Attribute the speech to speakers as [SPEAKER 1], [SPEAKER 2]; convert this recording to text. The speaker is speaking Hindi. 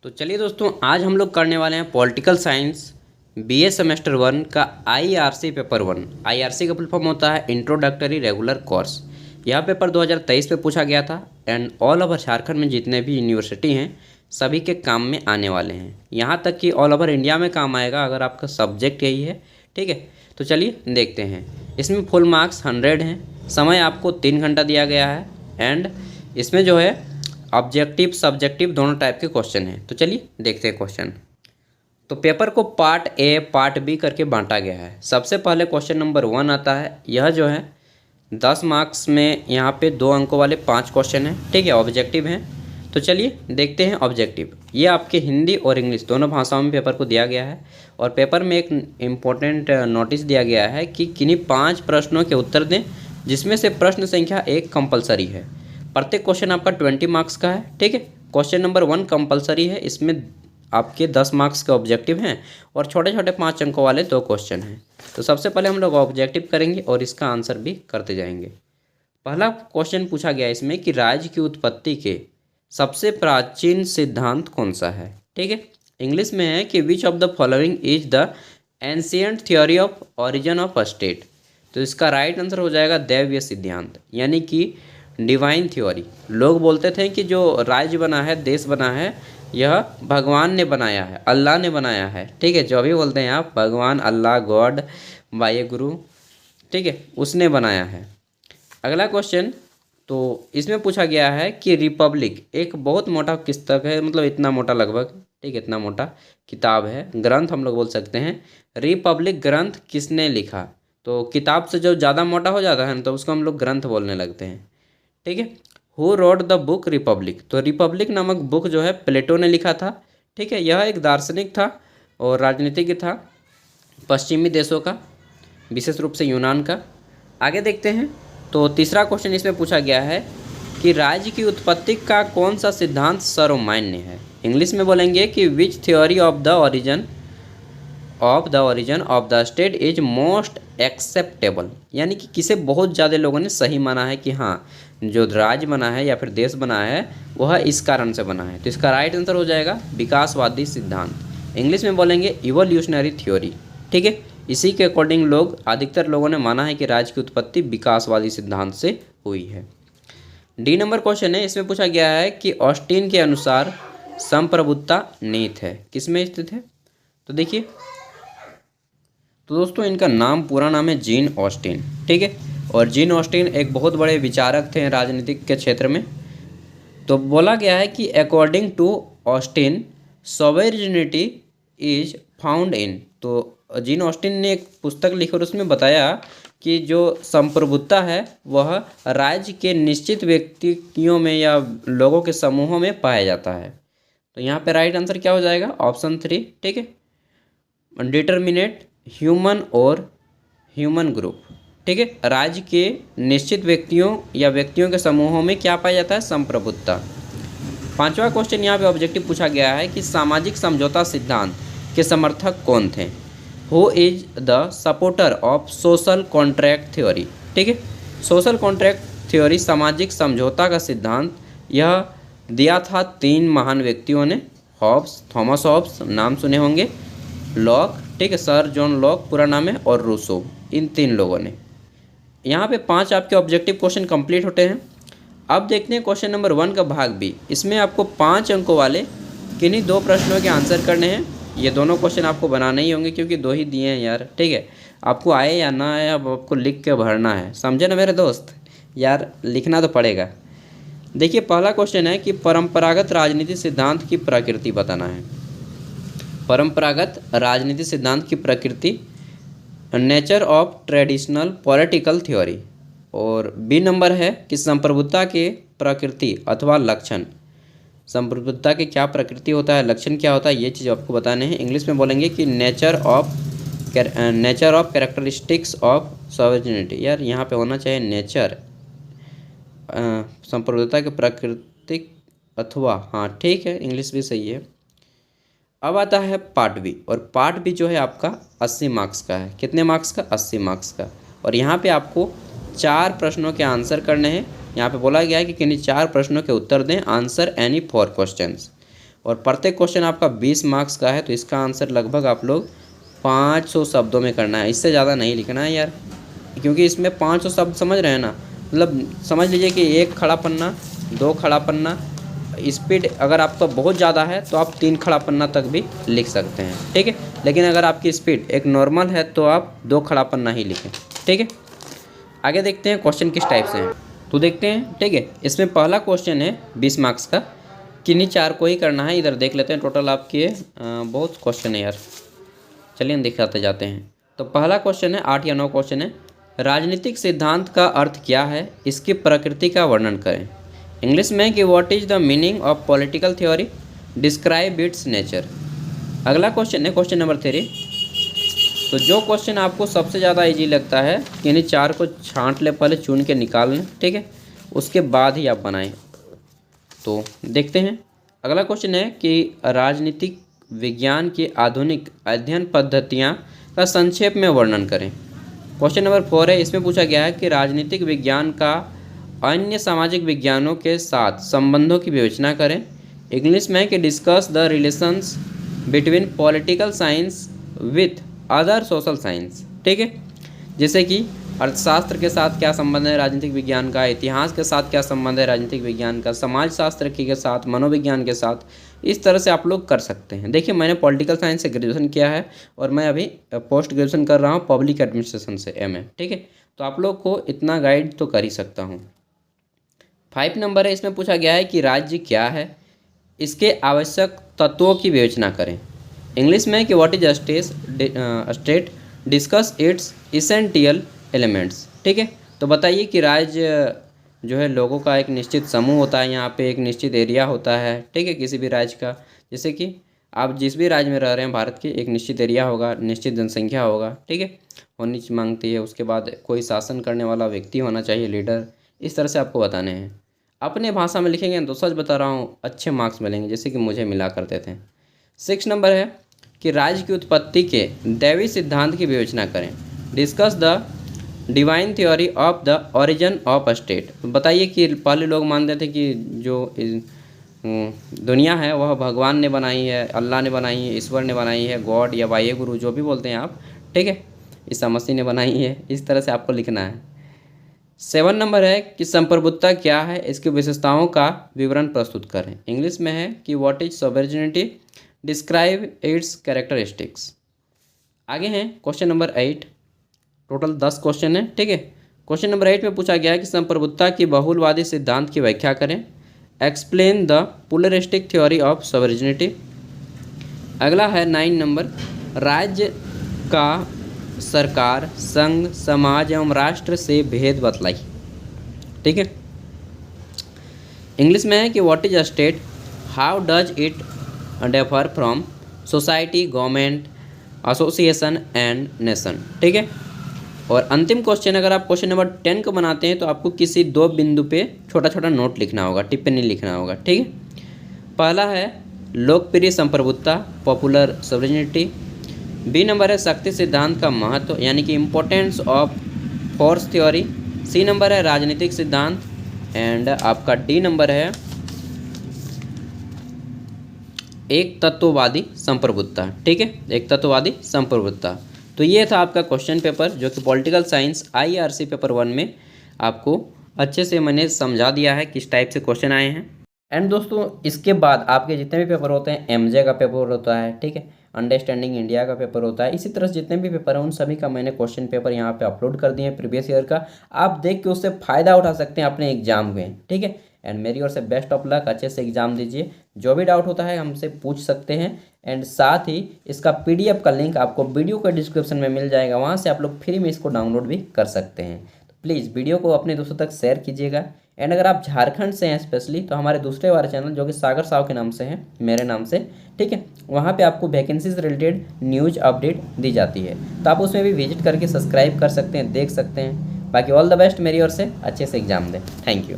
[SPEAKER 1] तो चलिए दोस्तों, आज हम लोग करने वाले हैं पॉलिटिकल साइंस बीए सेमेस्टर 1 का आईआरसी पेपर 1। आईआरसी का फुल फॉर्म होता है इंट्रोडक्टरी रेगुलर कोर्स। यह पेपर 2023 में पूछा गया था एंड ऑल ओवर झारखंड में जितने भी यूनिवर्सिटी हैं सभी के काम में आने वाले हैं। यहाँ तक कि ऑल ओवर इंडिया में काम आएगा अगर आपका सब्जेक्ट यही है। ठीक है, तो चलिए देखते हैं। इसमें फुल मार्क्स 100 हैं। समय आपको 3 घंटा दिया गया है एंड इसमें जो है ऑब्जेक्टिव सब्जेक्टिव दोनों टाइप के क्वेश्चन हैं। तो चलिए देखते हैं क्वेश्चन। तो पेपर को पार्ट ए पार्ट बी करके बांटा गया है। सबसे पहले क्वेश्चन नंबर 1 आता है। यह जो है 10 मार्क्स में यहाँ पे 2 अंकों वाले 5 क्वेश्चन हैं। ठीक है, ऑब्जेक्टिव हैं। तो चलिए देखते हैं ऑब्जेक्टिव। ये आपके हिंदी और इंग्लिश दोनों भाषाओं में पेपर को दिया गया है और पेपर में एक इम्पोर्टेंट नोटिस दिया गया है कि किन्हीं 5 प्रश्नों के उत्तर दें जिसमें से प्रश्न संख्या 1 कंपलसरी है। प्रत्येक क्वेश्चन आपका 20 मार्क्स का है। ठीक है, क्वेश्चन नंबर 1 कंपलसरी है, इसमें आपके 10 मार्क्स के ऑब्जेक्टिव हैं और छोटे छोटे 5 अंकों वाले 2 क्वेश्चन हैं। तो सबसे पहले हम लोग ऑब्जेक्टिव करेंगे और इसका आंसर भी करते जाएंगे। पहला क्वेश्चन पूछा गया इसमें कि राज्य की उत्पत्ति के सबसे प्राचीन सिद्धांत कौन सा है। ठीक है, इंग्लिश में है कि which of the following is the ancient theory of origin of a state. तो इसका राइट आंसर हो जाएगा दैवीय सिद्धांत, यानी कि डिवाइन थ्योरी। लोग बोलते थे कि जो राज्य बना है, देश बना है, यह भगवान ने बनाया है, अल्लाह ने बनाया है। ठीक है, जो भी बोलते हैं आप, भगवान, अल्लाह, गॉड, बाह्य गुरु, ठीक है, उसने बनाया है। अगला क्वेश्चन, तो इसमें पूछा गया है कि रिपब्लिक एक बहुत मोटा पुस्तक है, मतलब इतना मोटा लगभग, ठीक है, इतना मोटा किताब है, ग्रंथ हम लोग बोल सकते हैं। रिपब्लिक ग्रंथ किसने लिखा। तो किताब से जो ज़्यादा मोटा हो जाता है ना तो उसको हम लोग ग्रंथ बोलने लगते हैं। ठीक है, who wrote the book Republic. तो रिपब्लिक नामक बुक जो है प्लेटो ने लिखा था। ठीक है, यह एक दार्शनिक था और राजनीतिज्ञ था पश्चिमी देशों का, विशेष रूप से यूनान का। आगे देखते हैं। तो तीसरा क्वेश्चन इसमें पूछा गया है कि राज्य की उत्पत्ति का कौन सा सिद्धांत सर्वमान्य है। इंग्लिश में बोलेंगे कि विच theory of the origin of the state is most acceptable, यानी कि किसे बहुत ज़्यादा लोगों ने सही माना है कि हाँ, जो राज्य बना है या फिर देश बना है वह इस कारण से बना है। तो इसका राइट आंसर हो जाएगा विकासवादी सिद्धांत। इंग्लिश में बोलेंगे इवोल्यूशनरी थ्योरी। ठीक है, इसी के अकॉर्डिंग लोग, अधिकतर लोगों ने माना है कि राज्य की उत्पत्ति विकासवादी सिद्धांत से हुई है। डी नंबर क्वेश्चन है। इसमें पूछा गया है कि ऑस्टिन के अनुसार संप्रभुता नीति है किसमें स्थित है। तो देखिए, तो दोस्तों इनका नाम, पूरा नाम है जीन ऑस्टिन। ठीक है, और जीन ऑस्टिन एक बहुत बड़े विचारक थे राजनीतिक के क्षेत्र में। तो बोला गया है कि according to Austin sovereignty is found in. तो जीन ऑस्टिन ने एक पुस्तक लिखी और उसमें बताया कि जो संप्रभुता है वह राज्य के निश्चित व्यक्तियों में या लोगों के समूहों में पाया जाता है। तो यहाँ पे राइट आंसर क्या हो जाएगा, ऑप्शन 3। ठीक है, डिटर्मिनेट ह्यूमन और ह्यूमन ग्रुप। ठीक है, राज्य के निश्चित व्यक्तियों या व्यक्तियों के समूहों में क्या पाया जाता है, संप्रभुता। पांचवा क्वेश्चन यहाँ पे ऑब्जेक्टिव पूछा गया है कि सामाजिक समझौता सिद्धांत के समर्थक कौन थे। Who is the supporter of social contract theory. ठीक है, सोशल कॉन्ट्रैक्ट थ्योरी, सामाजिक समझौता का सिद्धांत, यह दिया था 3 महान व्यक्तियों ने। हॉब्स, थॉमस हॉब्स, नाम सुने होंगे, लॉक, ठीक है, सर जॉन लॉक पूरा नाम है, और रूसो, इन 3 लोगों ने। यहाँ पे 5 आपके ऑब्जेक्टिव क्वेश्चन कंप्लीट होते हैं। अब देखते हैं क्वेश्चन नंबर 1 का भाग बी। इसमें आपको 5 अंकों वाले किन्हीं 2 प्रश्नों के आंसर करने हैं। ये दोनों क्वेश्चन आपको बनाने ही होंगे क्योंकि 2 ही दिए हैं यार। ठीक है, आपको आए या ना आए, अब आपको लिख के भरना है, समझे ना मेरे दोस्त, यार लिखना तो पड़ेगा। देखिए, पहला क्वेश्चन है कि परंपरागत राजनीति सिद्धांत की प्रकृति बताना है। परंपरागत राजनीति सिद्धांत की प्रकृति, nature of traditional political theory. और बी नंबर है कि संप्रभुता के प्रकृति अथवा लक्षण। संप्रभुता के क्या प्रकृति होता है, लक्षण क्या होता है, ये चीज़ आपको बताने हैं। इंग्लिश में बोलेंगे कि nature of characteristics of sovereignty. यार यहाँ पे होना चाहिए नेचर, संप्रभुता के प्राकृतिक अथवा, हाँ ठीक है, इंग्लिश भी सही है। अब आता है पार्ट बी, और पार्ट बी जो है आपका 80 मार्क्स का है। कितने मार्क्स का, 80 मार्क्स का। और यहाँ पे आपको 4 प्रश्नों के आंसर करने हैं। यहाँ पे बोला गया है कि किन्हीं 4 प्रश्नों के उत्तर दें, आंसर एनी 4 क्वेश्चंस। और प्रत्येक क्वेश्चन आपका 20 मार्क्स का है, तो इसका आंसर लगभग आप लोग 500 शब्दों में करना है, इससे ज़्यादा नहीं लिखना है यार, क्योंकि इसमें 500 शब्द समझ रहे हैं ना, मतलब समझ लीजिए कि 1 खड़ा पन्ना, 2 खड़ा पन्ना। स्पीड अगर आपका बहुत ज़्यादा है तो आप 3 खड़ा पन्ना तक भी लिख सकते हैं, ठीक है। लेकिन अगर आपकी स्पीड एक नॉर्मल है तो आप 2 खड़ा पन्ना ही लिखें, ठीक है। आगे देखते हैं क्वेश्चन किस टाइप से हैं, तो देखते हैं, ठीक है। इसमें पहला क्वेश्चन है 20 मार्क्स का, किन्हीं 4 को ही करना है। इधर देख लेते हैं टोटल आपके बहुत क्वेश्चन है यार, चलिए हम दिखाते जाते हैं। तो पहला क्वेश्चन है 8 या 9 क्वेश्चन है, राजनीतिक सिद्धांत का अर्थ क्या है, इसकी प्रकृति का वर्णन करें। इंग्लिश में कि what is the meaning of political theory, describe it's nature. अगला क्वेश्चन है क्वेश्चन नंबर 3। तो जो क्वेश्चन आपको सबसे ज़्यादा इजी लगता है, यानी 4 को छांट ले, पहले चुन के निकाल लें, ठीक है, उसके बाद ही आप बनाएं। तो देखते हैं अगला क्वेश्चन है कि राजनीतिक विज्ञान की आधुनिक अध्ययन पद्धतियाँ का संक्षेप में वर्णन करें। क्वेश्चन नंबर 4 है, इसमें पूछा गया है कि राजनीतिक विज्ञान का अन्य सामाजिक विज्ञानों के साथ संबंधों की विवेचना करें। इंग्लिश में कि discuss the relations between political science with other social science, ठीक है, जैसे कि अर्थशास्त्र के साथ क्या संबंध है राजनीतिक विज्ञान का, इतिहास के साथ क्या संबंध है राजनीतिक विज्ञान का, समाज शास्त्र के साथ, मनोविज्ञान के साथ, इस तरह से आप लोग कर सकते हैं। देखिए मैंने पॉलिटिकल साइंस से ग्रेजुएशन किया है और मैं अभी पोस्ट ग्रेजुएशन कर रहा हूँ पब्लिक एडमिनिस्ट्रेशन से एमए, ठीक है, तो आप लोग को इतना गाइड तो कर ही सकता हूँ। 5 नंबर है, इसमें पूछा गया है कि राज्य क्या है, इसके आवश्यक तत्वों की विवेचना करें। इंग्लिश में कि what is state, discuss it's essential elements, ठीक है। तो बताइए कि राज्य जो है लोगों का एक निश्चित समूह होता है, यहाँ पे एक निश्चित एरिया होता है, ठीक है, किसी भी राज्य का, जैसे कि आप जिस भी राज्य में रह रहे हैं भारत के, एक निश्चित एरिया होगा, निश्चित जनसंख्या होगा, ठीक है, होनी मांगती है। उसके बाद कोई शासन करने वाला व्यक्ति होना चाहिए, लीडर, इस तरह से आपको बताने हैं। अपने भाषा में लिखेंगे तो सच बता रहा हूँ अच्छे मार्क्स मिलेंगे, जैसे कि मुझे मिला करते थे। 6 नंबर है कि राज्य की उत्पत्ति के दैवी सिद्धांत की विवेचना करें। Discuss the divine theory of the origin of state. बताइए कि पहले लोग मानते थे कि जो दुनिया है वह भगवान ने बनाई है, अल्लाह ने बनाई है, ईश्वर ने बनाई है, गॉड या वाह्य गुरु जो भी बोलते हैं आप, ठीक है, ईसा मसीह ने बनाई है, इस तरह से आपको लिखना है। 7 नंबर है कि संप्रभुता क्या है, इसकी विशेषताओं का विवरण प्रस्तुत करें। इंग्लिश में है कि what is sovereignty, describe it's characteristics. आगे हैं क्वेश्चन नंबर 8, टोटल 10 क्वेश्चन है, ठीक है। क्वेश्चन नंबर 8 में पूछा गया है कि संप्रभुता की बहुलवादी सिद्धांत की व्याख्या करें। Explain the pluralistic theory of sovereignty. अगला है 9 नंबर, राज्य का सरकार, संघ, समाज एवं राष्ट्र से भेद बतलाई, ठीक है। इंग्लिश में है कि what is a state, how does it differ from society, government, association and nation, ठीक है। और अंतिम क्वेश्चन, अगर आप क्वेश्चन नंबर 10 को बनाते हैं तो आपको किसी 2 बिंदु पे छोटा छोटा नोट लिखना होगा, टिप्पणी लिखना होगा, ठीक है। पहला है लोकप्रिय संप्रभुता, पॉपुलर सॉवरेनिटी। बी नंबर है शक्ति सिद्धांत का महत्व, यानी कि importance of force theory. C number है राजनीतिक सिद्धांत, एंड आपका डी नंबर है एक तत्ववादी संप्रभुता, ठीक है, एक तत्ववादी संप्रभुता। तो ये था आपका क्वेश्चन पेपर, जो कि पॉलिटिकल साइंस IRC पेपर 1 में आपको अच्छे से मैंने समझा दिया है किस टाइप से क्वेश्चन आए हैं। एंड दोस्तों इसके बाद आपके जितने भी पेपर होते हैं, MJ का पेपर होता है, ठीक है, अंडरस्टैंडिंग इंडिया का पेपर होता है, इसी तरह से जितने भी पेपर हैं उन सभी का मैंने क्वेश्चन पेपर यहाँ पे अपलोड कर दिए हैं प्रीवियस ईयर का। आप देख के उससे फ़ायदा उठा सकते हैं अपने एग्जाम में, ठीक है। एंड मेरी ओर से बेस्ट ऑफ लक, अच्छे से एग्जाम दीजिए, जो भी डाउट होता है हमसे पूछ सकते हैं। एंड साथ ही इसका PDF का लिंक आपको वीडियो के डिस्क्रिप्शन में मिल जाएगा, वहाँ से आप लोग फ्री में इसको डाउनलोड भी कर सकते हैं। तो प्लीज़ वीडियो को अपने दोस्तों तक शेयर कीजिएगा। एंड अगर आप झारखंड से हैं स्पेशली, तो हमारे दूसरे वाले चैनल जो कि सागर साव के नाम से है, मेरे नाम से, ठीक है, वहाँ पे आपको वैकेंसी से रिलेटेड न्यूज अपडेट दी जाती है, तो आप उसमें भी विजिट करके सब्सक्राइब कर सकते हैं, देख सकते हैं। बाकी ऑल द बेस्ट मेरी ओर से, अच्छे से एग्जाम दें। Thank you.